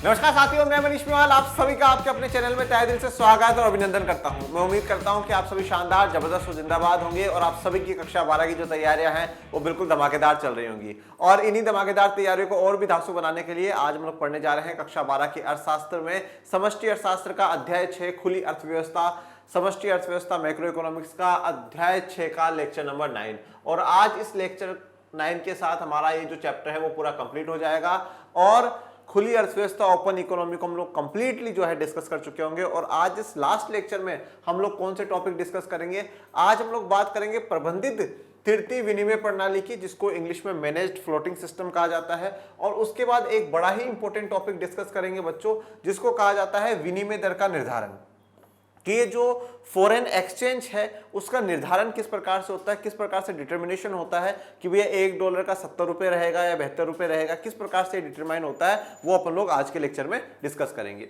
नमस्कार साथियों, मैं मनीष मेवाल आप सभी का आपके अपने चैनल में तहे दिल से स्वागत और अभिनंदन करता हूं। मैं उम्मीद करता हूं कि आप सभी शानदार, जबरदस्त और जिंदाबाद होंगे और आप सभी की कक्षा 12 की जो तैयारियां हैं वो बिल्कुल धमाकेदार चल रही होंगी। और इन्हीं धमाकेदार तैयारियों को और भी धांसू बनाने के लिए आज हम लोग पढ़ने जा रहे हैं कक्षा 12 की अर्थशास्त्र में समष्टि अर्थशास्त्र का अध्याय 6 खुली अर्थव्यवस्था, समष्टि अर्थव्यवस्था मैक्रो इकोनॉमिक्स का अध्याय 6 का लेक्चर नंबर 9। और आज इस लेक्चर 9 के साथ हमारा ये जो चैप्टर है वो पूरा कंप्लीट हो जाएगा और खुली अर्थव्यवस्था ओपन इकोनॉमी को हम लोग कंप्लीटली जो है डिस्कस कर चुके होंगे। और आज इस लास्ट लेक्चर में हम लोग कौन से टॉपिक डिस्कस करेंगे? आज हम लोग बात करेंगे प्रबंधित तृतीय विनिमय प्रणाली की, जिसको इंग्लिश में मैनेज्ड फ्लोटिंग सिस्टम कहा जाता है। और उसके बाद एक बड़ा ही इंपॉर्टेंट टॉपिक डिस्कस करेंगे बच्चों, जिसको कहा जाता है विनिमय दर का निर्धारण, कि ये जो फॉरेन एक्सचेंज है उसका निर्धारण किस प्रकार से होता है, किस प्रकार से डिटर्मिनेशन होता है कि भैया $1 का 70 रुपये रहेगा या 72 रुपये रहेगा, किस प्रकार से डिटरमाइन होता है, वो अपन लोग आज के लेक्चर में डिस्कस करेंगे।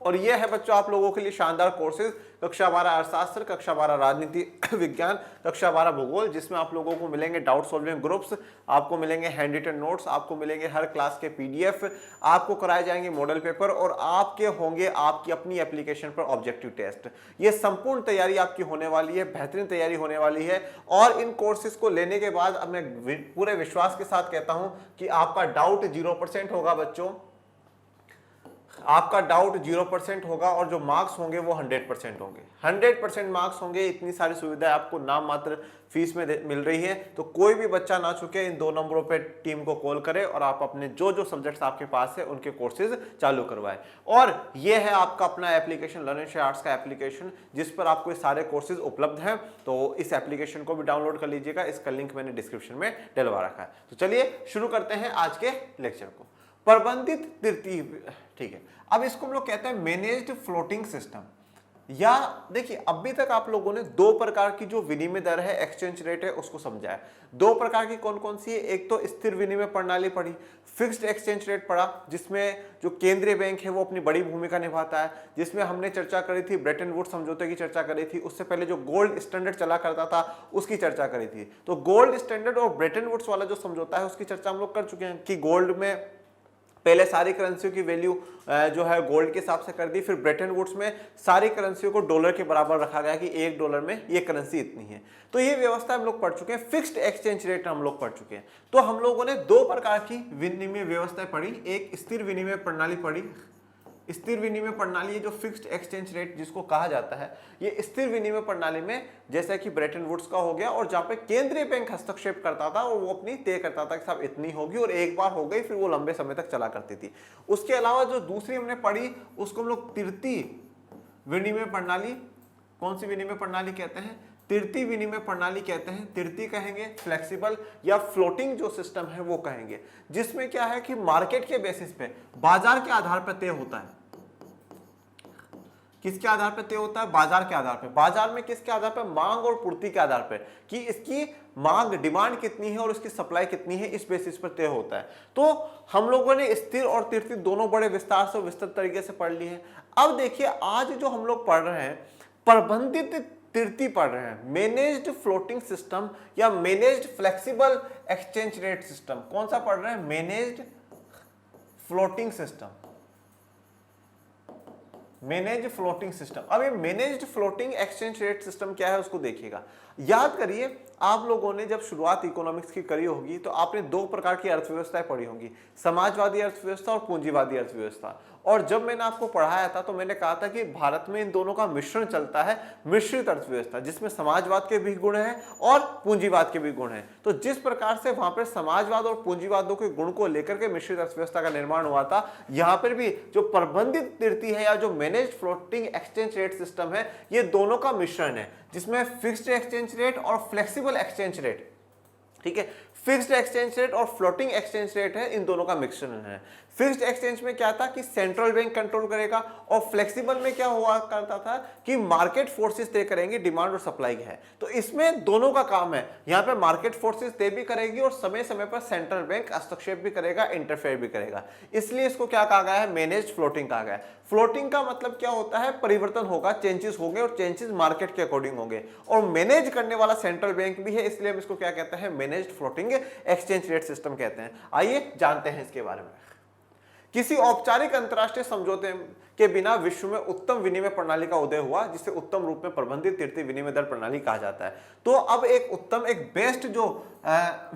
और ये है बच्चों आप लोगों के लिए शानदार कोर्सेज, कक्षा 12 अर्थशास्त्र, कक्षा 12 राजनीति विज्ञान, कक्षा 12 भूगोल, जिसमें आप लोगों को मिलेंगे डाउट सॉल्विंग ग्रुप्स, आपको मिलेंगे हैंड रिटन नोट्स, आपको मिलेंगे हर क्लास के PDF, आपको कराए जाएंगे मॉडल पेपर और आपके होंगे आपकी अपनी एप्लीकेशन पर ऑब्जेक्टिव टेस्ट। ये संपूर्ण तैयारी आपकी होने वाली है, बेहतरीन तैयारी होने वाली है। और इन कोर्सेज को लेने के बाद अब मैं पूरे विश्वास के साथ कहता हूं कि आपका डाउट 0% होगा बच्चों, आपका डाउट 0% होगा और जो मार्क्स होंगे वो 100% होंगे। 100% मार्क्स होंगे। इतनी सारी सुविधाएं आपको नाम मात्र फीस में मिल रही है, तो कोई भी बच्चा ना चुके, इन 2 नंबरों पे टीम को कॉल करे और आप अपने जो जो सब्जेक्ट्स आपके पास है उनके कोर्सेज चालू करवाए। और ये है आपका अपना एप्लीकेशन, लर्निंग आर्ट्स का एप्लीकेशन, जिस पर आपको ये सारे कोर्सेज उपलब्ध हैं। तो इस एप्लीकेशन को भी डाउनलोड कर लीजिएगा, इसका लिंक मैंने डिस्क्रिप्शन में डलवा रखा है। तो चलिए शुरू करते हैं आज के लेक्चर को। प्रबंधित तृतीय, ठीक है, अब इसको हम लोग कहते हैं मैनेज्ड फ्लोटिंग सिस्टम। या देखिए, अभी तक आप लोगों ने 2 प्रकार की जो विनिमय दर है, एक्सचेंज रेट है, उसको समझा है। 2 प्रकार की कौन कौन सी है? एक तो स्थिर विनिमय प्रणाली पढ़ी, फिक्स्ड एक्सचेंज रेट पढ़ा, जिसमें जो केंद्रीय बैंक है वो अपनी बड़ी भूमिका निभाता है, जिसमें हमने चर्चा करी थी ब्रेटन वुड्स समझौते की चर्चा करी थी। उससे पहले जो गोल्ड स्टैंडर्ड चला करता था उसकी चर्चा करी थी। तो गोल्ड स्टैंडर्ड और ब्रेटन वुड्स वाला जो समझौता है उसकी चर्चा हम लोग कर चुके हैं कि गोल्ड में पहले सारी करेंसियों की वैल्यू जो है गोल्ड के हिसाब से कर दी, फिर ब्रेटन वुड्स में सारी करेंसियों को डॉलर के बराबर रखा गया कि $1 में ये करेंसी इतनी है। तो ये व्यवस्था हम लोग पढ़ चुके हैं। फिक्स्ड एक्सचेंज रेट हम लोग पढ़ चुके हैं। तो हम लोगों ने 2 प्रकार की विनिमय व्यवस्थाएं पढ़ी, एक स्थिर विनिमय प्रणाली पढ़ी। स्थिर विनिमय प्रणाली, जो फिक्स्ड एक्सचेंज रेट जिसको कहा जाता है, ये स्थिर विनिमय प्रणाली में जैसा कि ब्रेटन वुड्स का हो गया, और जहां पे केंद्रीय बैंक हस्तक्षेप करता था और वो अपनी तय करता था कि साहब इतनी होगी, और एक बार हो गई फिर वो लंबे समय तक चला करती थी। उसके अलावा जो दूसरी हमने पढ़ी उसको हम लोग तृतीय विनिमय प्रणाली, कौन सी विनिमय प्रणाली कहते हैं? तृतीय विनिमय प्रणाली कहते हैं। तृतीय कहेंगे, फ्लेक्सिबल या फ्लोटिंग जो सिस्टम है वो कहेंगे, जिसमें क्या है कि मार्केट के बेसिस पे, बाजार के आधार पर तय होता है। किसके आधार पर तय होता है? बाजार के आधार पर। बाजार में किसके आधार पर? मांग और पूर्ति के आधार पर, कि इसकी मांग, डिमांड कितनी है और इसकी सप्लाई कितनी है, इस बेसिस पर तय होता है। तो हम लोगों ने स्थिर और तृतीय दोनों बड़े विस्तार से, विस्तृत तरीके से पढ़ लिए हैं। अब देखिए, आज जो हम लोग पढ़ रहे हैं प्रबंधित तृतीय पढ़ रहे हैं, मैनेज्ड फ्लोटिंग सिस्टम या managed flexible exchange rate system. कौन सा पढ़ रहे हैं? Managed floating system, manage floating system. अब ये managed floating exchange rate system क्या है उसको देखिएगा। याद करिए, आप लोगों ने जब शुरुआत इकोनॉमिक्स की करी होगी तो आपने 2 प्रकार की अर्थव्यवस्थाएं पढ़ी होंगी, समाजवादी अर्थव्यवस्था और पूंजीवादी अर्थव्यवस्था। और जब मैंने आपको पढ़ाया था तो मैंने कहा था कि भारत में इन दोनों का मिश्रण चलता है, मिश्रित अर्थव्यवस्था, जिसमें समाजवाद के भी गुण हैं और पूंजीवाद के भी गुण हैं। तो जिस प्रकार से वहां पर समाजवाद और पूंजीवादों के गुण को लेकर के मिश्रित अर्थव्यवस्था का निर्माण हुआ था, यहाँ पर भी जो प्रबंधित तृतीय है या जो managed floating exchange rate system है, ये दोनों का मिश्रण है, जिसमें फिक्स्ड एक्सचेंज रेट और फ्लेक्सिबल एक्सचेंज रेट, ठीक है, फिक्स्ड एक्सचेंज रेट और फ्लोटिंग एक्सचेंज रेट है, इन दोनों का मिश्रण है। फिक्स्ड एक्सचेंज में क्या था कि सेंट्रल बैंक कंट्रोल करेगा, और फ्लेक्सिबल में क्या हुआ करता था कि मार्केट फोर्सेस तय करेंगे डिमांड और सप्लाई है। तो इसमें दोनों का काम है, यहाँ पे मार्केट फोर्सेस तय भी करेगी और समय समय पर सेंट्रल बैंक हस्तक्षेप भी करेगा, इंटरफेयर भी करेगा। इसलिए इसको क्या कहा गया है? मैनेज्ड फ्लोटिंग कहा गया है। फ्लोटिंग का मतलब क्या होता है? परिवर्तन होगा, चेंजेस होंगे और चेंजेस मार्केट के अकॉर्डिंग होंगे, और मैनेज करने वाला सेंट्रल बैंक भी है, इसलिए हम इसको क्या कहते हैं? Managed floating exchange rate system कहते हैं। आइए जानते हैं इसके बारे में किसी औपचारिक अंतर्राष्ट्रीय समझौते के बिना विश्व में उत्तम विनिमय प्रणाली का उदय हुआ, जिसे उत्तम रूप में प्रबंधित तृतीय विनिमय दर प्रणाली कहा जाता है। तो अब एक बेस्ट जो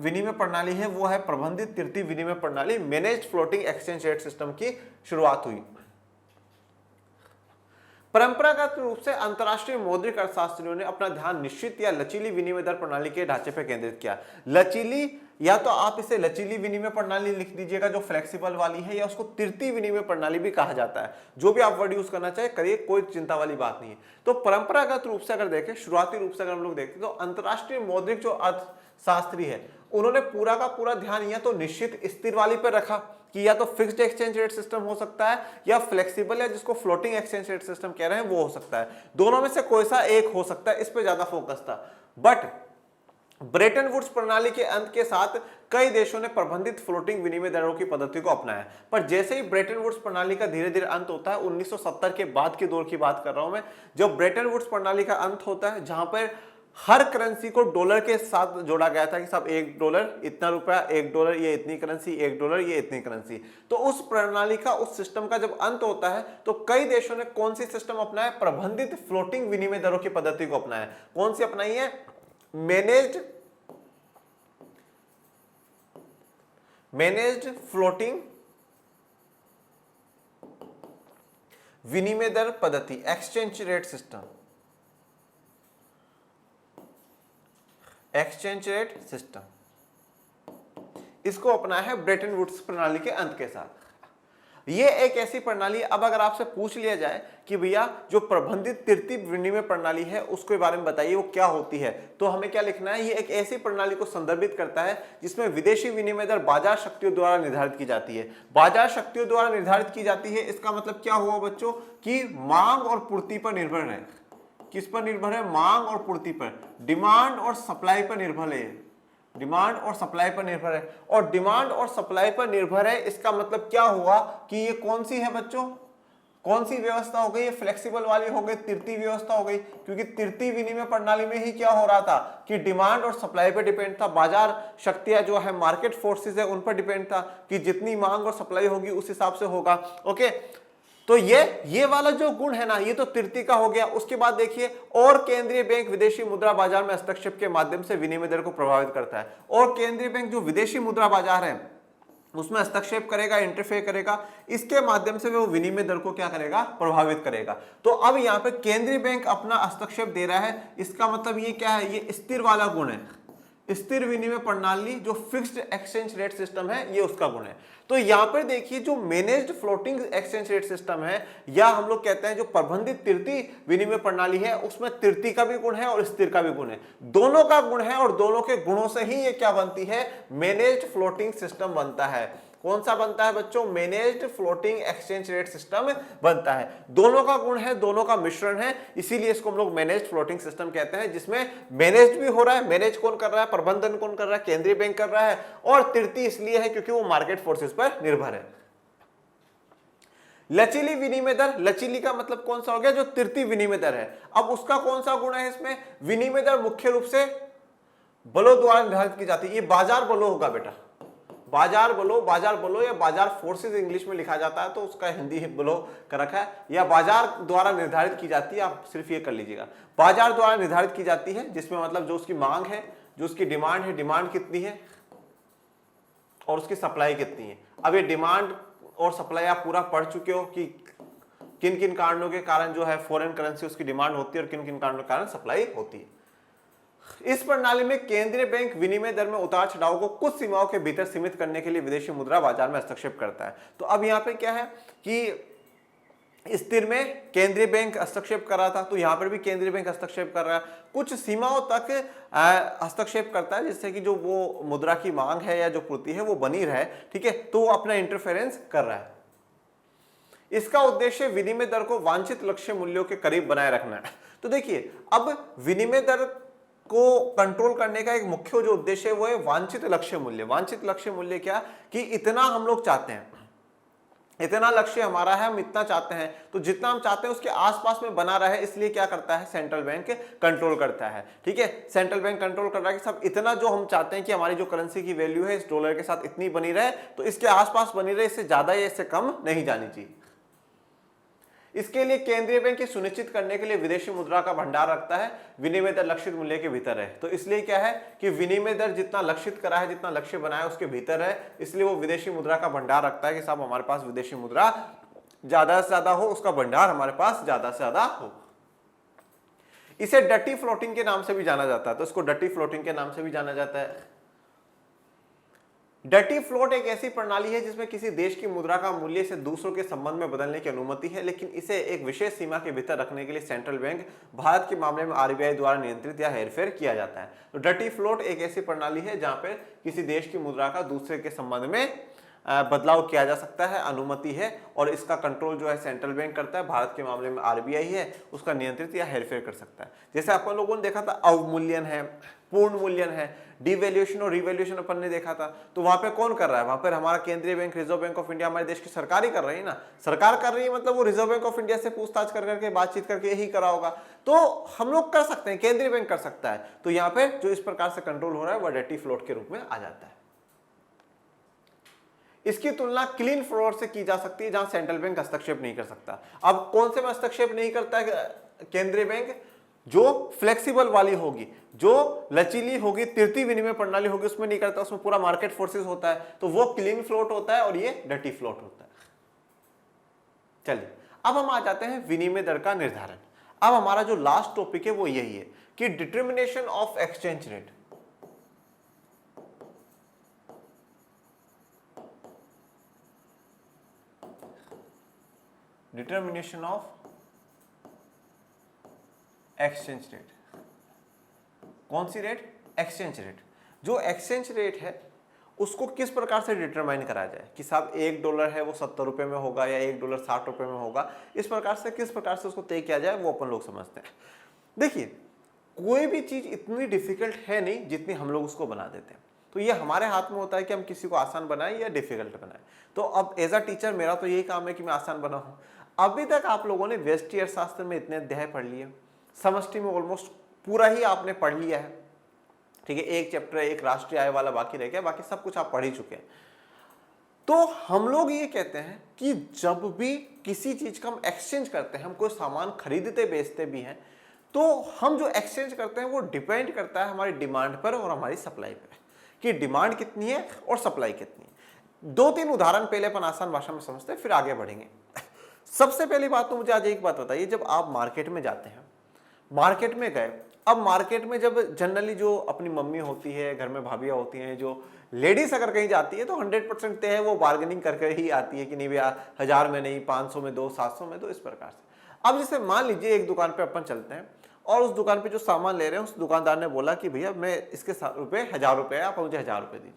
विनिमय प्रणाली है वो है प्रबंधित तृतीय विनिमय प्रणाली, managed floating exchange rate system की शुरुआत हुई। परंपरागत रूप से अंतरराष्ट्रीय मौद्रिक अर्थशास्त्रियों ने अपना ध्यान निश्चित या लचीली विनिमय दर प्रणाली के ढांचे पर केंद्रित किया। लचीली, या तो आप इसे लचीली विनिमय प्रणाली लिख दीजिएगा जो फ्लेक्सिबल वाली है, या उसको तृतीय विनिमय प्रणाली भी कहा जाता है। जो भी आप वर्ड यूज करना चाहे करिए, कोई चिंता वाली बात नहीं है। तो परंपरागत रूप से अगर देखें, शुरुआती रूप से अगर हम लोग देखते तो अंतरराष्ट्रीय मौद्रिक जो अर्थशास्त्री है उन्होंने पूरा का पूरा ध्यान या तो निश्चित स्थिर वाली पर रखा कि या तो फिक्स्ड एक्सचेंज रेट सिस्टम हो सकता है या फ्लेक्सिबल, या जिसको फ्लोटिंग एक्सचेंज रेट सिस्टम कह रहे हैं वो हो सकता है। दोनों में से कोई सा एक हो सकता है, इस पे ज्यादा फोकस था। बट ब्रेटन वुड्स प्रणाली के अंत के साथ कई देशों ने प्रबंधित फ्लोटिंग विनिमय दरों की पद्धति को अपनाया। पर जैसे ही ब्रेटन वुड्स प्रणाली का धीरे धीरे अंत होता है, 1970 के बाद के दौर की बात कर रहा हूं मैं, जब ब्रेटन वुड्स प्रणाली का अंत होता है, जहां पर हर करेंसी को डॉलर के साथ जोड़ा गया था कि सब $1 इतना रुपया, $1 ये इतनी करेंसी, $1 ये इतनी करेंसी। तो उस प्रणाली का, उस सिस्टम का जब अंत होता है तो कई देशों ने कौन सी सिस्टम अपनाया? प्रबंधित फ्लोटिंग विनिमय दरों की पद्धति को अपनाया। कौन सी अपनाई है? मैनेज्ड फ्लोटिंग विनिमय दर पद्धति, exchange rate system, exchange rate system, इसको अपनाया है ब्रेटन वुड्स प्रणाली के अंत के साथ। ये एक ऐसी प्रणाली, अब अगर आपसे पूछ लिया जाए कि भैया जो प्रबंधित तृतीय विनिमय प्रणाली है उसके बारे में बताइए वो क्या होती है, तो हमें क्या लिखना है? ये एक ऐसी प्रणाली को संदर्भित करता है जिसमें विदेशी विनिमय दर बाजार शक्तियों द्वारा निर्धारित की जाती है। बाजार शक्तियों द्वारा निर्धारित की जाती है, इसका मतलब क्या हुआ बच्चों कि मांग और पूर्ति पर निर्भर है। किस पर निर्भर है? मांग और पूर्ति पर, डिमांड और सप्लाई पर निर्भर है। डिमांड और सप्लाई पर निर्भर है, और डिमांड और सप्लाई पर निर्भर है, इसका मतलब क्या हुआ कि ये कौन सी है बच्चों? कौन सी व्यवस्था हो गई? ये फ्लेक्सिबल वाली हो गई, तृतीय व्यवस्था हो गई। क्योंकि तृतीय विनिमय प्रणाली में ही क्या हो रहा था कि डिमांड और सप्लाई पर डिपेंड था, बाजार शक्तियां जो है, मार्केट फोर्सेस है, उन पर डिपेंड था कि जितनी मांग और सप्लाई होगी उस हिसाब से होगा। ओके, तो ये वाला जो गुण है ना, ये तो तृतीय का हो गया। उसके बाद देखिए, और केंद्रीय बैंक विदेशी मुद्रा बाजार में हस्तक्षेप के माध्यम से विनिमय दर को प्रभावित करता है। और केंद्रीय बैंक जो विदेशी मुद्रा बाजार है उसमें हस्तक्षेप करेगा, इंटरफेयर करेगा, इसके माध्यम से वो विनिमय दर को क्या करेगा? प्रभावित करेगा। तो अब यहाँ पे केंद्रीय बैंक अपना हस्तक्षेप दे रहा है, इसका मतलब ये क्या है? ये स्थिर वाला गुण है। स्थिर विनिमय प्रणाली जो फिक्स्ड एक्सचेंज रेट सिस्टम है, ये उसका गुण है। तो यहां पर देखिए, जो managed floating exchange rate system है, या हम लोग कहते हैं जो प्रबंधित तृतीय विनिमय प्रणाली है, उसमें तृतीय का भी गुण है और स्थिर का भी गुण है। दोनों का गुण है, और दोनों के गुणों से ही ये क्या बनती है? मैनेज्ड फ्लोटिंग सिस्टम बनता है। कौन सा बनता है बच्चों? Managed floating exchange rate system बनता है। दोनों का गुण है, दोनों का मिश्रण है, इसीलिए इसको हम लोग मैनेज्ड फ्लोटिंग सिस्टम कहते हैं, जिसमें मैनेज्ड भी हो रहा है। मैनेज कौन कर रहा है? प्रबंधन कौन कर रहा है? केंद्रीय बैंक कर रहा है। और तृतीय इसलिए है क्योंकि वो मार्केट फोर्सेस पर निर्भर है। लचीली विनिमय दर, लचीली का मतलब कौन सा हो गया? जो तृतीय विनिमय दर है। अब उसका कौन सा गुण है इसमें? विनिमय दर मुख्य रूप से बलों द्वारा निर्धारित की जाती है। ये बाजार बलों होगा बेटा, बाजार बलों या बाजार फोर्सेस इंग्लिश में लिखा जाता है, तो उसका हिंदी बलों कर रखा है, या बाजार द्वारा निर्धारित की जाती है। आप सिर्फ ये कर लीजिएगा, बाजार द्वारा निर्धारित की जाती है, जिसमें मतलब जो उसकी मांग है, जो उसकी डिमांड है, डिमांड कितनी है और उसकी सप्लाई कितनी है। अब ये डिमांड और सप्लाई आप पूरा पढ़ चुके हो कि किन किन कारणों के कारण जो है फॉरेन करेंसी उसकी डिमांड होती है और किन किन कारणों के कारण सप्लाई होती है। इस प्रणाली में केंद्रीय बैंक विनिमय दर में उतार चढ़ाव को कुछ सीमाओं के भीतर सीमित करने के लिए विदेशी मुद्रा बाजार में हस्तक्षेप करता है। तो अब यहाँ पे क्या है कि स्थिर में केंद्रीय बैंक हस्तक्षेप कर रहा था, तो यहाँ पर भी केंद्रीय बैंक हस्तक्षेप कर रहा है, कुछ सीमाओं तक हस्तक्षेप करता है, जिससे कि जो वो मुद्रा की मांग है या जो पूर्ति है वो बनी रहे। ठीक है, तो वो अपना इंटरफेरेंस कर रहा है। इसका उद्देश्य विनिमय दर को वांछित लक्ष्य मूल्यों के करीब बनाए रखना है। तो देखिए, अब विनिमय दर को कंट्रोल करने का एक मुख्य जो उद्देश्य है वो है वांछित लक्ष्य मूल्य। वांछित लक्ष्य मूल्य क्या? कि इतना हम लोग चाहते हैं, इतना लक्ष्य हमारा है, हम इतना चाहते हैं, तो जितना हम चाहते हैं उसके आसपास में बना रहे, इसलिए क्या करता है सेंट्रल बैंक कंट्रोल करता है। ठीक है, सेंट्रल बैंक कंट्रोल कर रहा है कि सब इतना जो हम चाहते हैं कि हमारी जो करेंसी की वैल्यू है इस डॉलर के साथ इतनी बनी रहे, तो इसके आसपास बनी रहे, इससे ज्यादा या इससे कम नहीं जानी चाहिए। इसके लिए केंद्रीय बैंक सुनिश्चित करने के लिए विदेशी मुद्रा का भंडार रखता है, विनिमय दर लक्षित मूल्य के भीतर है। तो इसलिए क्या है कि विनिमय दर जितना लक्षित करा है, जितना लक्ष्य बनाया उसके भीतर है, इसलिए वो विदेशी मुद्रा का भंडार रखता है कि साहब हमारे पास विदेशी मुद्रा ज्यादा से ज्यादा हो, उसका भंडार हमारे पास ज्यादा से ज्यादा हो। इसे डटी फ्लोटिंग के नाम से भी जाना जाता है, तो इसको डटी फ्लोटिंग के नाम से भी जाना जाता है। डटी फ्लोट एक ऐसी प्रणाली है जिसमें किसी देश की मुद्रा का मूल्य से दूसरों के संबंध में बदलने की अनुमति है, लेकिन इसे एक विशेष सीमा के भीतर रखने के लिए सेंट्रल बैंक भारत के मामले में आरबीआई द्वारा नियंत्रित या हेरफेर किया जाता है। तो डटी फ्लोट एक ऐसी प्रणाली है जहां पर किसी देश की मुद्रा का दूसरे के संबंध में बदलाव किया जा सकता है, अनुमति है, और इसका कंट्रोल जो है सेंट्रल बैंक करता है। भारत के मामले में आरबीआई है, उसका नियंत्रित या हेरफेर कर सकता है। जैसे अपन लोगों ने देखा था अवमूल्यन है, पूर्ण मूल्यन है, डिवैल्यूएशन और रिवैल्यूएशन अपन ने देखा था, तो वहां पे कौन कर रहा है, वहां पर हमारा केंद्रीय bank reserve bank of India, हमारे देश की सरकार ही कर रही है ना। सरकार कर रही है मतलब वो रिजर्व बैंक ऑफ इंडिया से पूछताछ कर करके बातचीत करके यही करा होगा, तो हम लोग कर सकते हैं, केंद्रीय बैंक कर सकता है। तो यहाँ पे जो इस प्रकार से कंट्रोल हो रहा है वह डटी फ्लोट के रूप में आ जाता है। इसकी तुलना क्लीन फ्लोट से की जा सकती है जहां सेंट्रल बैंक हस्तक्षेप नहीं कर सकता। अब कौन से में हस्तक्षेप नहीं करता है केंद्रीय बैंक, जो फ्लेक्सिबल वाली होगी, जो लचीली होगी, तृतीय विनिमय प्रणाली होगी, उसमें नहीं करता, उसमें पूरा मार्केट फोर्सेस होता है, तो वो क्लीन फ्लोट होता है और ये डटी फ्लोट होता है। चलिए अब हम आ जाते हैं विनिमय दर का निर्धारण। अब हमारा जो लास्ट टॉपिक है वो यही है कि determination of exchange rate. Determination of exchange rate, कौन सी रेट, एक्सचेंज रेट। जो एक्सचेंज रेट है उसको किस प्रकार से डिटरमाइन करा जाए कि साहब $1 है वो 70 रुपए में होगा या $1 60 रुपए में होगा, इस प्रकार से किस प्रकार से उसको तय किया जाए वो अपन लोग समझते हैं। देखिए कोई भी चीज इतनी डिफिकल्ट है नहीं जितनी हम लोग उसको बना देते हैं, तो ये हमारे हाथ में होता है कि हम किसी को आसान बनाएं या डिफिकल्ट बनाएं। तो अब एज अ टीचर मेरा तो यही काम है कि मैं आसान बनाऊं। अभी तक आप लोगों ने व्यष्टि अर्थशास्त्र में इतने अध्याय पढ़ लिए, समष्टि में ऑलमोस्ट पूरा ही आपने पढ़ लिया है। ठीक है, एक चैप्टर एक राष्ट्रीय आय वाला बाकी रह गया, बाकी सब कुछ आप पढ़ ही चुके हैं। तो हम लोग ये कहते हैं कि जब भी किसी चीज का हम एक्सचेंज करते हैं, हम कोई सामान खरीदते बेचते भी हैं, तो हम जो एक्सचेंज करते हैं वो डिपेंड करता है हमारी डिमांड पर और हमारी सप्लाई पर, कि डिमांड कितनी है और सप्लाई कितनी है। 2-3 उदाहरण पहले अपन आसान भाषा में समझते हैं, फिर आगे बढ़ेंगे। सबसे पहली बात तो मुझे आज एक बात बताइए, जब आप मार्केट में जाते हैं, मार्केट में गए, अब मार्केट में जब जनरली जो अपनी मम्मी होती है, घर में भाभियाँ होती हैं, जो लेडीज अगर कहीं जाती है तो 100% तय है वो बार्गेनिंग करके ही आती है कि नहीं भैया 1000 में नहीं, 500 में दो, 700 में दो, इस प्रकार से। अब जैसे मान लीजिए एक दुकान पे अपन चलते हैं और उस दुकान पे जो सामान ले रहे हैं उस दुकानदार ने बोला कि भैया मैं इसके रुपए 1000 रुपए है, आप मुझे 1000 रुपए दीजिए।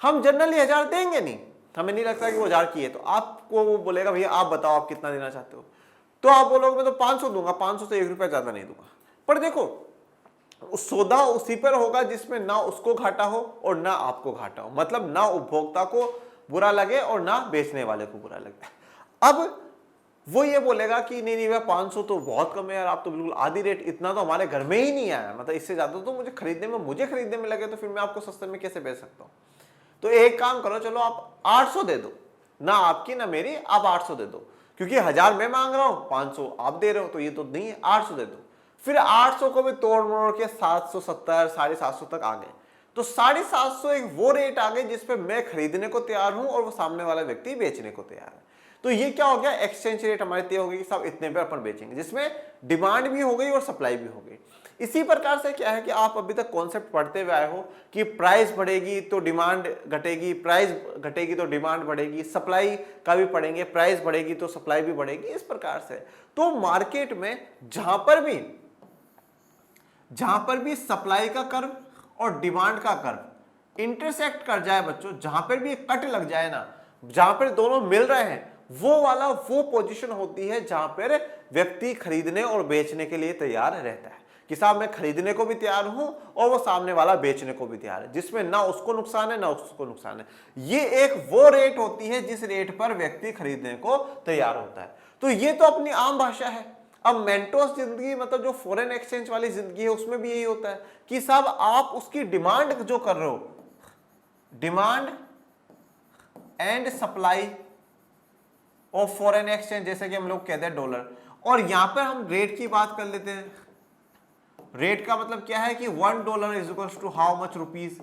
हम जनरली 1000 देंगे नहीं, हमें नहीं लगता कि वो 1000 की है, तो आपको वो बोलेगा भैया आप बताओ आप कितना देना चाहते हो, तो आप बोलोगे मैं तो 500 दूंगा, 500 से 1 रुपया ज्यादा नहीं दूंगा। पर देखो सौदा उसी पर होगा जिसमें ना उसको घाटा हो और ना आपको घाटा हो, मतलब ना उपभोक्ता को बुरा लगे और ना बेचने वाले को बुरा लगे। अब वो ये बोलेगा कि नहीं नहीं भैया 500 तो बहुत कम है यार, आप तो बिल्कुल आधी रेट, इतना तो हमारे घर में ही नहीं आया, मतलब इससे ज्यादा तो मुझे खरीदने में लगे, तो फिर मैं आपको सस्ते में कैसे बेच सकता हूँ। तो एक काम करो, चलो आप 800 दे दो, ना आपकी ना मेरी, आप 800 दे दो, क्योंकि 1000 मैं मांग रहा हूं, 500 आप दे रहे हो, तो ये तो नहीं है, 800 दे दो। फिर 800 को भी तोड़ मोड़ के 770 750 तक आ गए, तो 750 एक वो रेट आ गए जिसपे मैं खरीदने को तैयार हूं और वो सामने वाला व्यक्ति बेचने को तैयार है। तो ये क्या हो गया, एक्सचेंज रेट हमारे तय हो गई कि साहब इतने पे अपन बेचेंगे, जिसमें डिमांड भी हो गई और सप्लाई भी हो गई। इसी प्रकार से क्या है कि आप अभी तक कॉन्सेप्ट पढ़ते हुए आए हो कि प्राइस बढ़ेगी तो डिमांड घटेगी, प्राइस घटेगी तो डिमांड बढ़ेगी, सप्लाई का भी पढ़ेंगे, प्राइस बढ़ेगी तो सप्लाई भी बढ़ेगी, इस प्रकार से। तो मार्केट में जहां पर भी सप्लाई का कर्व और डिमांड का कर्व इंटरसेक्ट कर जाए बच्चों, जहां पर भी कट लग जाए ना, जहां पर दोनों मिल रहे हैं, वो पोजीशन होती है जहां पर व्यक्ति खरीदने और बेचने के लिए तैयार रहता है। कि साहब मैं खरीदने को भी तैयार हूं और वो सामने वाला बेचने को भी तैयार है, जिसमें ना उसको नुकसान है ना उसको नुकसान है। ये एक वो रेट होती है जिस रेट पर व्यक्ति खरीदने को तैयार होता है। तो ये तो अपनी आम भाषा है। अब मेंटोस जिंदगी मतलब जो फॉरेन एक्सचेंज वाली जिंदगी है उसमें भी यही होता है कि साहब आप उसकी डिमांड जो कर रहे हो, demand and supply of foreign exchange, जैसे कि हम लोग कहते हैं डॉलर, और यहां पर हम रेट की बात कर लेते हैं। रेट का मतलब क्या है कि $1 is equal to how much rupees,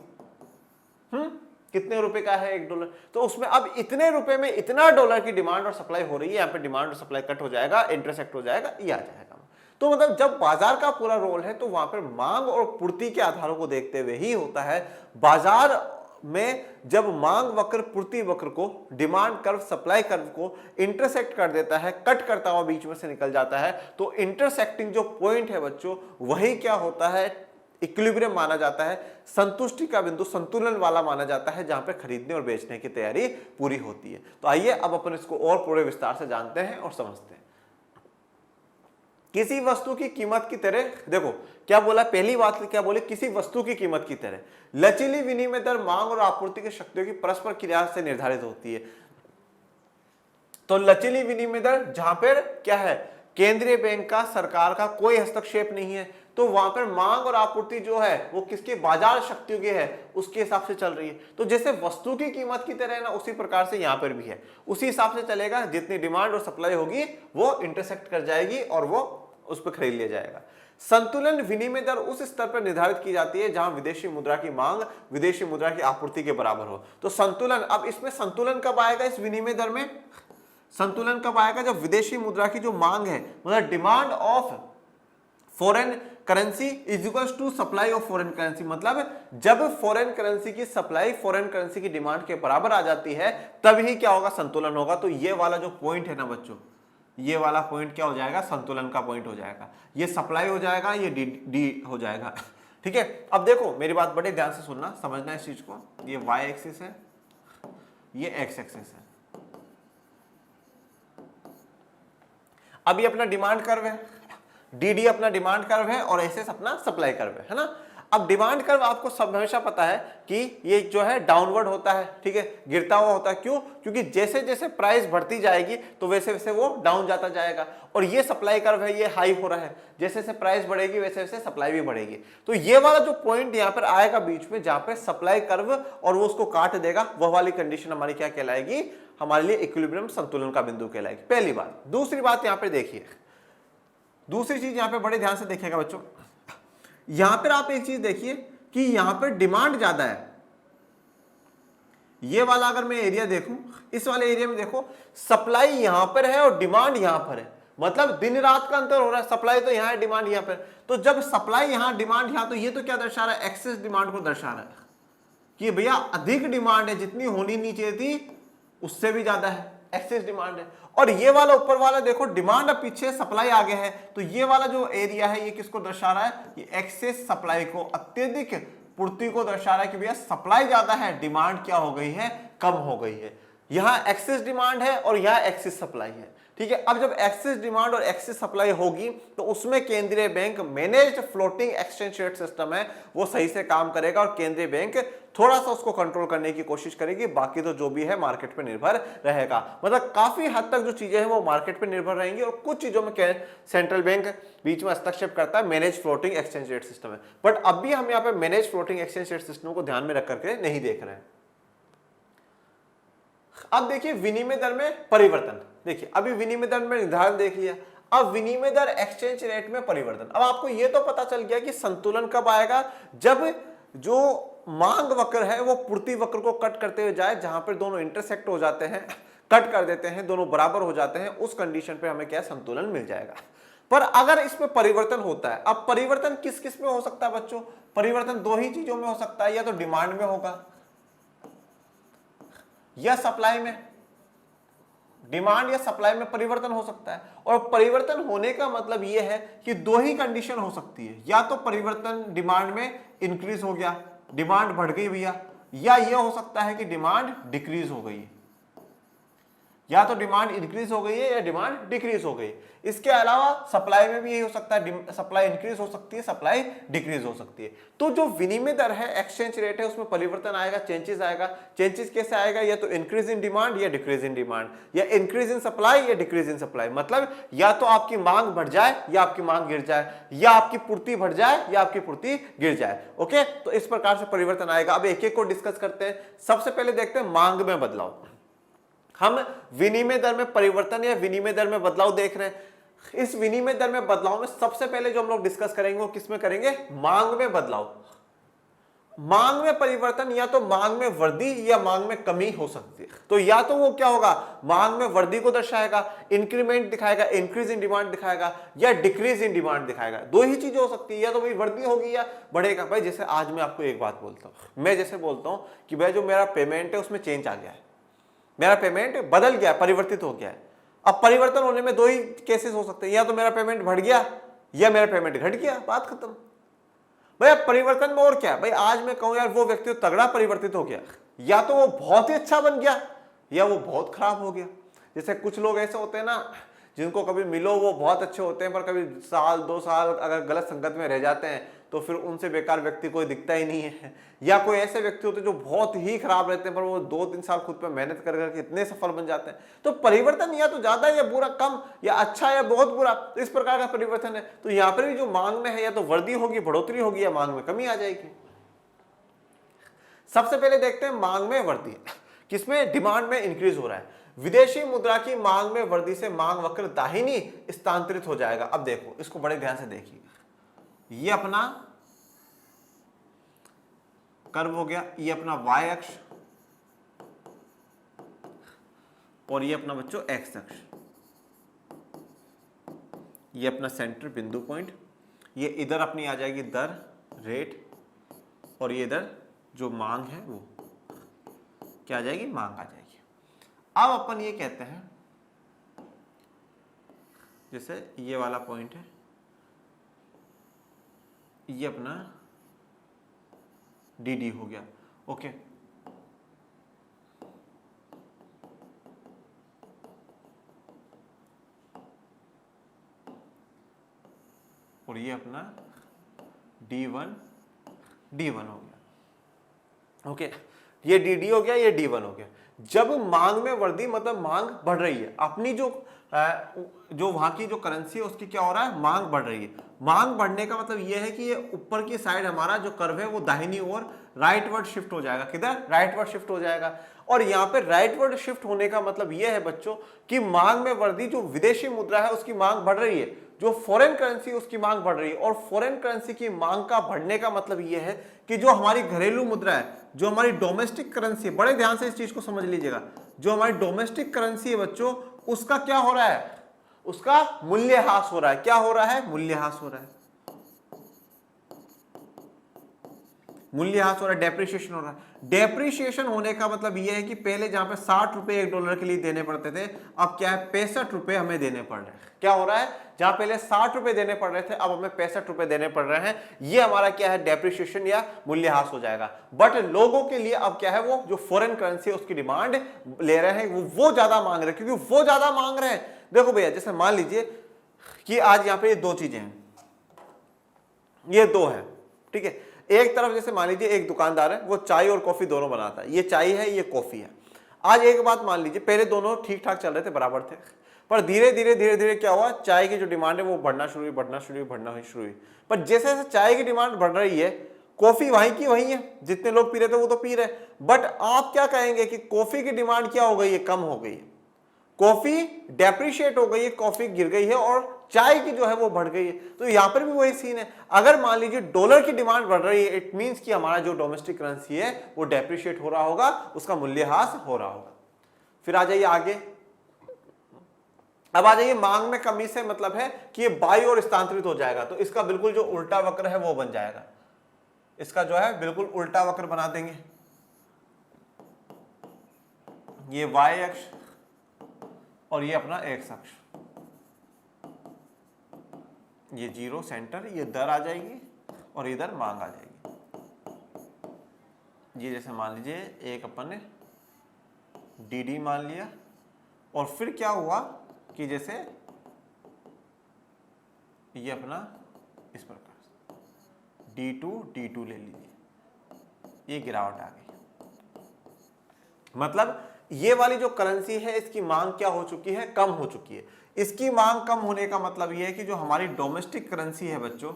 कितने रुपए का है $1। तो उसमें अब इतने रुपए में इतना डॉलर की डिमांड और सप्लाई हो रही है, यहाँ पे डिमांड और सप्लाई कट हो जाएगा, इंटरसेक्ट हो जाएगा, ये आ जाएगा। तो मतलब जब बाजार का पूरा रोल है तो वहां पर मांग और पूर्ति के आधारों को देखते हुए ही होता है। बाजार में जब मांग वक्र पूर्ति वक्र को, डिमांड कर्व सप्लाई कर्व को इंटरसेक्ट कर देता है, कट करता हुआ बीच में से निकल जाता है, तो इंटरसेक्टिंग जो पॉइंट है बच्चों, वही क्या होता है, इक्विलिब्रियम माना जाता है, संतुष्टि का बिंदु, संतुलन वाला माना जाता है, जहां पे खरीदने और बेचने की तैयारी पूरी होती है। तो आइए अब अपन इसको और पूरे विस्तार से जानते हैं और समझते हैं। किसी वस्तु की कीमत की तरह, देखो क्या बोला, पहली बात क्या बोली, किसी वस्तु की कीमत की तरह लचीली विनिमय दर मांग और आपूर्ति की शक्तियों की परस्पर क्रिया से निर्धारित होती है। तो लचीली विनिमय दर जहां पर क्या है, केंद्रीय बैंक का, सरकार का कोई हस्तक्षेप नहीं है, तो वहां पर मांग और आपूर्ति जो है वो किसके, बाजार शक्तियों के है, उसके हिसाब से चल रही है। तो जैसे वस्तु की कीमत की तरह है ना, उसी प्रकार से यहां पर भी है, उसी हिसाब से चलेगा। जितनी डिमांड और सप्लाई होगी वो इंटरसेक्ट कर जाएगी और वो उस पर खरीद लिया जाएगा। संतुलन विनिमय दर उस स्तर पर निर्धारित की जाती है जहां विदेशी मुद्रा की मांग विदेशी मुद्रा की आपूर्ति के बराबर हो। तो संतुलन, अब इसमें संतुलन कब आएगा, इस विनिमय दर में संतुलन कब आएगा, जब विदेशी मुद्रा की जो मांग है, मतलब demand of foreign currency is equal to supply of foreign currency, मतलब जब फॉरेन करेंसी की सप्लाई फॉरेन करेंसी की डिमांड के बराबर आ जाती है, तभी क्या होगा, संतुलन होगा। तो ये वाला जो पॉइंट है ना बच्चों, ये वाला पॉइंट क्या हो जाएगा, संतुलन का पॉइंट हो जाएगा। ये सप्लाई हो जाएगा, ये डी हो जाएगा। ठीक है, अब देखो मेरी बात बड़े ध्यान से सुनना, समझना इस चीज को। ये वाई एक्सिस है, ये एक्स एक्सिस है। अभी अपना डिमांड कर्व है, डी अपना डिमांड कर्व है और एसएस अपना सप्लाई कर्व है ना। अब डिमांड कर्व आपको सब हमेशा पता है कि ये जो है डाउनवर्ड होता है, ठीक है, गिरता हुआ होता है। क्यों? क्योंकि जैसे जैसे प्राइस बढ़ती जाएगी तो वैसे वैसे वो डाउन जाता जाएगा। और ये सप्लाई कर्व है, ये हाई हो रहा है, जैसे जैसे प्राइस बढ़ेगी वैसे वैसे सप्लाई भी बढ़ेगी। तो ये वाला जो पॉइंट यहाँ पर आएगा बीच में, जहां पे सप्लाई कर्व और वो उसको काट देगा, वह वाली कंडीशन हमारी क्या कहलाएगी, हमारे लिए इक्विलिब्रियम, संतुलन का बिंदु कहलाएगी। पहली बात। दूसरी बात यहाँ पे देखिए, दूसरी चीज यहाँ पे बड़े ध्यान से देखिएगा बच्चों, यहां पर आप एक चीज देखिए कि यहां पर डिमांड ज्यादा है। ये वाला अगर मैं एरिया देखूं, इस वाले एरिया में देखो सप्लाई यहां पर है और डिमांड यहां पर है, मतलब दिन रात का अंतर हो रहा है। सप्लाई तो यहां है, डिमांड यहां पर। तो जब सप्लाई यहां, डिमांड यहां, तो ये तो क्या दर्शा रहा है, एक्सेस डिमांड को दर्शा रहा है कि भैया अधिक डिमांड है, जितनी होनी नहीं चाहिए थी उससे भी ज्यादा है, एक्सेस डिमांड है। और ये वाला ऊपर वाला देखो, डिमांड अब पीछे, सप्लाई आगे है, तो ये वाला जो एरिया है ये किसको दर्शा रहा है, ये एक्सेस सप्लाई को, अत्यधिक पूर्ति को दर्शा रहा है कि भैया सप्लाई ज्यादा है, डिमांड क्या हो गई है, कम हो गई है। यहां एक्सेस डिमांड है और यहां एक्सेस सप्लाई है, ठीक है। अब जब एक्सेस डिमांड और एक्सेस सप्लाई होगी तो उसमें केंद्रीय bank managed floating exchange rate system है, वो सही से काम करेगा और केंद्रीय बैंक थोड़ा सा उसको कंट्रोल करने की कोशिश करेगी। बाकी तो जो भी है मार्केट पे निर्भर रहेगा, मतलब काफी हद तक जो चीजें हैं वो मार्केट पे निर्भर रहेंगी। और कुछ चीजों में सेंट्रल बैंक बीच में हस्तक्षेप करता है, manage floating exchange rate system है। बट अब भी हम यहाँ पे manage floating exchange rate system को ध्यान में रख करके नहीं देख रहे हैं। अब देखिए विनिमय दर में परिवर्तन, देखिए अभी विनिमय दर में निर्धारण देख लिया, अब विनिमय दर एक्सचेंज रेट में परिवर्तन। अब आपको यह तो पता चल गया कि संतुलन कब आएगा, जब जो मांग वक्र है वो पूर्ति वक्र को कट करते हुए जाए, जहां पर दोनों इंटरसेक्ट हो जाते हैं, कट कर देते हैं, दोनों बराबर हो जाते हैं, उस कंडीशन पे हमें क्या संतुलन मिल जाएगा। पर अगर इसमें परिवर्तन होता है, अब परिवर्तन किस किस में हो सकता है बच्चों, परिवर्तन दो ही चीजों में हो सकता है, या तो डिमांड में होगा या सप्लाई में, डिमांड या सप्लाई में परिवर्तन हो सकता है। और परिवर्तन होने का मतलब यह है कि दो ही कंडीशन हो सकती है, या तो परिवर्तन डिमांड में इंक्रीज हो गया, डिमांड बढ़ गई भैया, या यह हो सकता है कि डिमांड डिक्रीज हो गई। या तो डिमांड इंक्रीज हो गई है या डिमांड डिक्रीज हो गई। इसके अलावा सप्लाई में भी यही हो सकता है, सप्लाई इंक्रीज हो सकती है, सप्लाई डिक्रीज हो सकती है। तो जो विनिमय दर है, एक्सचेंज रेट है, उसमें परिवर्तन आएगा, चेंजेस आएगा। चेंजेस कैसे आएगा? या तो इंक्रीज इन डिमांड या डिक्रीज इन डिमांड, या इंक्रीज इन सप्लाई या डिक्रीज इन सप्लाई। मतलब या तो आपकी मांग बढ़ जाए या आपकी मांग गिर जाए, या आपकी पूर्ति बढ़ जाए या आपकी पूर्ति गिर जाए। ओके, तो इस प्रकार से परिवर्तन आएगा। अब एक एक को डिस्कस करते हैं। सबसे पहले देखते हैं मांग में बदलाव। हम विनिमय दर में परिवर्तन या विनिमय दर में बदलाव देख रहे हैं। इस विनिमय दर में बदलाव में सबसे पहले जो हम लोग डिस्कस करेंगे वो किसमें करेंगे? मांग में बदलाव। मांग में परिवर्तन या तो मांग में वृद्धि या मांग में कमी हो सकती है। तो या तो वो क्या होगा? मांग में वृद्धि को दर्शाएगा, इंक्रीमेंट दिखाएगा, इंक्रीज इन डिमांड दिखाएगा, या डिक्रीज इन डिमांड दिखाएगा। दो ही चीजें हो सकती है, या तो भाई वृद्धि होगी या बढ़ेगा। भाई जैसे आज मैं आपको एक बात बोलता हूं, मैं जैसे बोलता हूं कि भाई जो मेरा पेमेंट है उसमें चेंज आ गया है, मेरा पेमेंट बदल गया, परिवर्तित हो गया है। अब परिवर्तन होने में दो ही केसेस हो सकते हैं, या तो मेरा पेमेंट बढ़ गया या मेरा पेमेंट घट गया, बात खत्म। भाई अब परिवर्तन में और क्या है? भाई आज मैं कहूं यार वो व्यक्ति तगड़ा परिवर्तित हो गया, या तो वो बहुत ही अच्छा बन गया या वो बहुत खराब हो गया। जैसे कुछ लोग ऐसे होते हैं ना, जिनको कभी मिलो वो बहुत अच्छे होते हैं, पर कभी साल 2 साल अगर गलत संगत में रह जाते हैं तो फिर उनसे बेकार व्यक्ति कोई दिखता ही नहीं है। या कोई ऐसे व्यक्ति होते हैं जो बहुत ही खराब रहते हैं, पर वो 2-3 साल खुद पे मेहनत कर करके इतने सफल बन जाते हैं। तो परिवर्तन या तो ज्यादा या बुरा, कम या अच्छा या बहुत बुरा, तो इस प्रकार का परिवर्तन है। तो यहाँ पर भी जो मांग में है या तो वृद्धि होगी, बढ़ोतरी होगी, या मांग में कमी आ जाएगी। सबसे पहले देखते हैं मांग में वृद्धि, किसमें? डिमांड में इंक्रीज हो रहा है। विदेशी मुद्रा की मांग में वृद्धि से मांग वक्र दाहिनी स्थानांतरित हो जाएगा। अब देखो, इसको बड़े ध्यान से देखिए। ये अपना कर्व हो गया, ये अपना y अक्ष, और ये अपना बच्चों x अक्ष, ये अपना सेंटर बिंदु पॉइंट। ये इधर अपनी आ जाएगी दर, रेट, और ये इधर जो मांग है वो क्या आ जाएगी? मांग आ जाएगी। अब अपन ये कहते हैं, जैसे ये वाला पॉइंट है, ये अपना डी हो गया। ओके, और ये अपना D1 हो गया। ओके, ये डी हो गया, ये D1 हो गया। जब मांग में वृद्धि मतलब मांग बढ़ रही है, अपनी जो वहां की जो करेंसी है उसकी क्या हो रहा है? मांग बढ़ रही है। मांग बढ़ने का मतलब यह है कि ये ऊपर की साइड हमारा जो कर्व है वो दाहिनी ओर राइटवर्ड शिफ्ट हो जाएगा। किधर? राइटवर्ड शिफ्ट हो जाएगा। और यहाँ पे राइटवर्ड शिफ्ट होने का मतलब यह है बच्चों कि मांग में वृद्धि, जो विदेशी मुद्रा है उसकी मांग बढ़ रही है, जो फॉरेन करेंसी उसकी मांग बढ़ रही है। और फॉरेन करेंसी की मांग का बढ़ने का मतलब यह है कि जो हमारी घरेलू मुद्रा है, जो हमारी डोमेस्टिक करेंसी है, बड़े ध्यान से इस चीज को समझ लीजिएगा, जो हमारी डोमेस्टिक करेंसी है बच्चों, उसका क्या हो रहा है? उसका मूल्यह्रास हो रहा है। क्या हो रहा है? मूल्यह्रास हो रहा है। मूल्यह्रास हो रहा है, डेप्रिसिएशन हो रहा है। डेप्रिसिएशन होने का मतलब यह है कि पहले जहां पे 60 रुपए $1 के लिए देने पड़ते थे, अब क्या है? 65 रुपए हमें देने पड़ रहे हैं। क्या हो रहा है? जहां पहले 60 रुपए देने पड़ रहे थे, अब हमें 65 रुपए देने पड़ रहे हैं। ये हमारा क्या है? डेप्रिसिएशन या मूल्यह्रास हो जाएगा। बट लोगों के लिए अब क्या है? वो जो फॉरेन करेंसी है उसकी डिमांड ले रहे हैं, वो ज्यादा मांग रहे हैं, क्योंकि वो ज्यादा मांग रहे हैं। देखो भैया, जैसे मान लीजिए कि आज यहाँ पे ये 2 चीजें हैं, ये 2 है, ठीक है। एक तरफ जैसे मान लीजिए एक दुकानदार है, वो चाय और कॉफी दोनों बनाता है। ये चाय है, ये कॉफी है। आज एक बात मान लीजिए, पहले दोनों ठीक ठाक चल रहे थे, बराबर थे, पर धीरे धीरे क्या हुआ? चाय की जो डिमांड है वो बढ़ना शुरू हुई। पर जैसे जैसे चाय की डिमांड बढ़ रही है, कॉफी वहीं की वहीं है, जितने लोग पी रहे थे वो तो पी रहे। बट आप क्या कहेंगे कि कॉफी की डिमांड क्या हो गई है? कम हो गई है। कॉफी डेप्रिशिएट हो गई है, कॉफी गिर गई है, और चाय की जो है वो बढ़ गई है। तो यहां पर भी वही सीन है। अगर मान लीजिए डॉलर की डिमांड बढ़ रही है, इट मींस कि हमारा जो डोमेस्टिक करेंसी है वो डेप्रिशिएट हो रहा होगा, उसका मूल्यह्रास हो रहा होगा। फिर आ जाइए आगे। अब आ जाइए मांग में कमी से मतलब है कि ये बाई ओर स्थानांतरित हो जाएगा। तो इसका बिल्कुल जो उल्टा वक्र है वो बन जाएगा। इसका जो है बिल्कुल उल्टा वक्र बना देंगे। ये वाई अक्ष और ये अपना एक्स अक्ष, ये 0 सेंटर, ये दर आ जाएगी और इधर मांग आ जाएगी। ये जैसे मान लीजिए एक अपन ने डी मान लिया और फिर क्या हुआ कि जैसे ये अपना इस प्रकार D2 ले लीजिए, ये गिरावट आ गई। मतलब ये वाली जो करेंसी है इसकी मांग क्या हो चुकी है, कम हो चुकी है। इसकी मांग कम होने का मतलब ये है कि जो हमारी डोमेस्टिक करेंसी है बच्चों,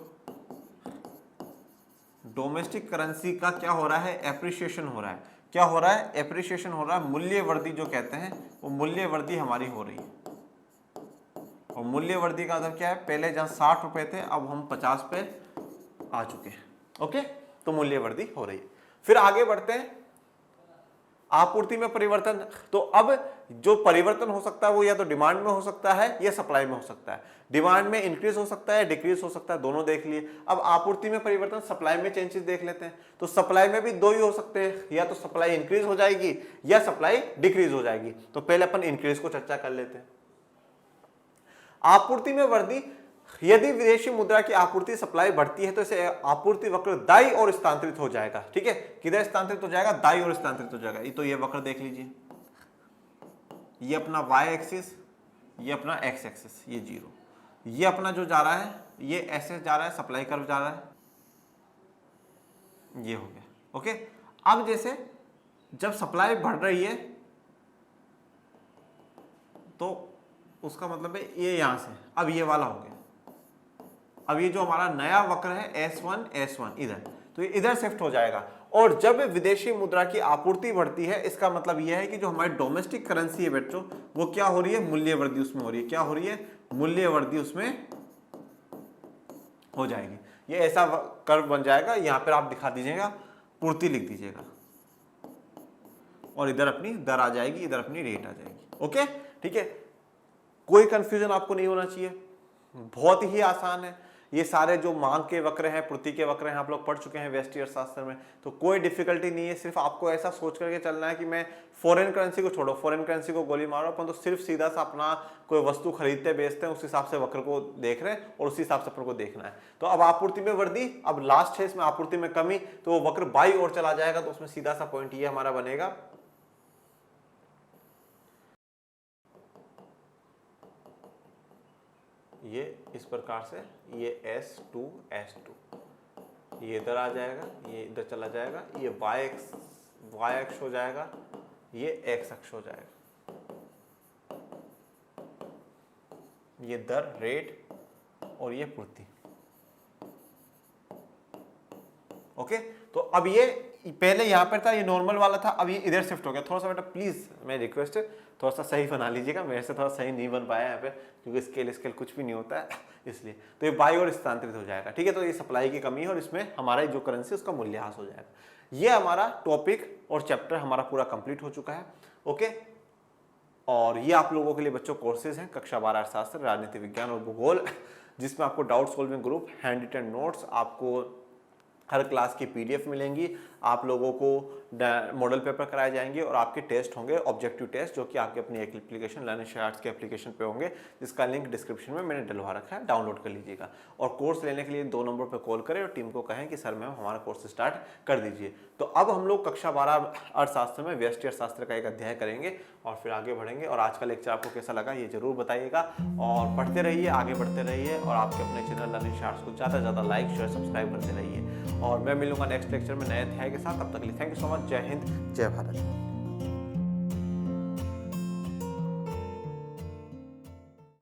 डोमेस्टिक करेंसी का क्या हो रहा है, एप्रिसिएशन हो रहा है। क्या हो रहा है, एप्रिसिएशन हो रहा है। मूल्य वृद्धि जो कहते हैं वो मूल्य वृद्धि हमारी हो रही है। और मूल्य वृद्धि का मतलब क्या है, पहले जहां 60 रुपए थे अब हम 50 पे आ चुके हैं। ओके, तो मूल्य वृद्धि हो रही है। फिर आगे बढ़ते हैं, आपूर्ति में परिवर्तन। तो अब जो परिवर्तन हो सकता है वो या तो डिमांड में हो सकता है या सप्लाई में हो सकता है। डिमांड में इंक्रीज हो सकता है, डिक्रीज हो सकता है, दोनों देख लिए। अब आपूर्ति में परिवर्तन, सप्लाई में चेंजेस देख लेते हैं। तो सप्लाई में भी दो ही हो सकते हैं, या तो सप्लाई इंक्रीज हो जाएगी या सप्लाई डिक्रीज हो जाएगी। तो पहले अपन इंक्रीज को चर्चा कर लेते हैं। आपूर्ति में वृद्धि, यदि विदेशी मुद्रा की आपूर्ति सप्लाई बढ़ती है तो इसे आपूर्ति वक्र दाई और स्थानांतरित हो जाएगा। ठीक है, किधर स्थानांतरित हो जाएगा, दाई और स्थानांतरित हो जाएगा। ये तो ये वक्र देख लीजिए, ये अपना y एक्सिस, ये अपना x एक्सिस, ये 0, ये अपना जो जा रहा है ये ऐसे जा रहा है, सप्लाई कर्व जा रहा है, ये हो गया। ओके, अब जैसे जब सप्लाई बढ़ रही है तो उसका मतलब है ये यहां से अब ये वाला हो गया। अब ये जो हमारा नया वक्र है S1 इधर, तो ये इधर शिफ्ट हो जाएगा। और जब विदेशी मुद्रा की आपूर्ति बढ़ती है इसका मतलब यह है कि जो हमारी डोमेस्टिक करेंसी है बच्चों वो क्या हो रही है, मूल्य वृद्धि उसमें हो रही है। क्या हो रही है, मूल्य वृद्धि उसमें हो जाएगी। ये ऐसा कर्व बन जाएगा। यहां पर आप दिखा दीजिएगा, पूर्ति लिख दीजिएगा, और इधर अपनी दर आ जाएगी, इधर अपनी रेट आ जाएगी। ओके, ठीक है, कोई कंफ्यूजन आपको नहीं होना चाहिए, बहुत ही आसान है। ये सारे जो मांग के वक्र हैं, पूर्ति के वक्र हैं, आप लोग पढ़ चुके हैं व्यष्टि अर्थशास्त्र में, तो कोई डिफिकल्टी नहीं है। सिर्फ आपको ऐसा सोच करके चलना है कि मैं फॉरेन करेंसी को छोड़ो, फॉरेन करेंसी को गोली मारो, अपन तो सिर्फ सीधा सा अपना कोई वस्तु खरीदते बेचते हैं उस हिसाब से वक्र को देख रहे हैं और उसी हिसाब से अपन को देखना है। तो अब आपूर्ति में वृद्धि, अब लास्ट है इसमें आपूर्ति में कमी, तो वो वक्र बाई ओर चला जाएगा। तो उसमें सीधा सा पॉइंट ये हमारा बनेगा, ये इस प्रकार से, ये S2 ये इधर आ जाएगा, ये इधर चला जाएगा, ये y अक्ष हो जाएगा, ये x अक्ष हो जाएगा, ये दर, रेट और ये पूर्ति। ओके, तो अब ये पहले यहां पर था, ये नॉर्मल वाला था, अब ये इधर शिफ्ट हो गया। थोड़ा सा बेटा प्लीज मैं रिक्वेस्ट है थोड़ा सा सही बना लीजिएगा, मेरे से थोड़ा सही नहीं बन पाया यहाँ पे, क्योंकि स्केल कुछ भी नहीं होता है इसलिए। तो ये बाई और स्थानांतरित हो जाएगा। ठीक है, तो ये सप्लाई की कमी है और इसमें हमारा जो करेंसी उसका मूल्यह्रास हो जाएगा। ये हमारा टॉपिक और चैप्टर हमारा पूरा कंप्लीट हो चुका है। ओके, और ये आप लोगों के लिए बच्चों कोर्सेज हैं, कक्षा 12 अर्थशास्त्र, राजनीति विज्ञान और भूगोल, जिसमें आपको doubt solving group, handwritten notes, आपको हर क्लास की PDF मिलेंगी, आप लोगों को मॉडल पेपर कराए जाएंगे और आपके टेस्ट होंगे, ऑब्जेक्टिव टेस्ट, जो कि आपके अपनी एक एप्लीकेशन लर्निंग शार्ट्स के एप्लीकेशन पे होंगे, जिसका लिंक डिस्क्रिप्शन में मैंने डलवा रखा है, डाउनलोड कर लीजिएगा। और कोर्स लेने के लिए 2 नंबर पर कॉल करें और टीम को कहें कि सर मैम हमारा कोर्स स्टार्ट कर दीजिए। तो अब हम लोग कक्षा 12 अर्थशास्त्र में व्यष्टि अर्थशास्त्र का एक अध्याय करेंगे और फिर आगे बढ़ेंगे। और आज का लेक्चर आपको कैसा लगा ये जरूर बताइएगा, और पढ़ते रहिए, आगे बढ़ते रहिए, और आपके अपने चैनल लर्निंग शार्ट्स को ज़्यादा से ज़्यादा लाइक, शेयर, सब्सक्राइब करते रहिए। और मैं मिलूंगा नेक्स्ट लेक्चर में नए अध्याय के साथ। तब तक के लिए थैंक यू सो मच। जय हिंद, जय भारत।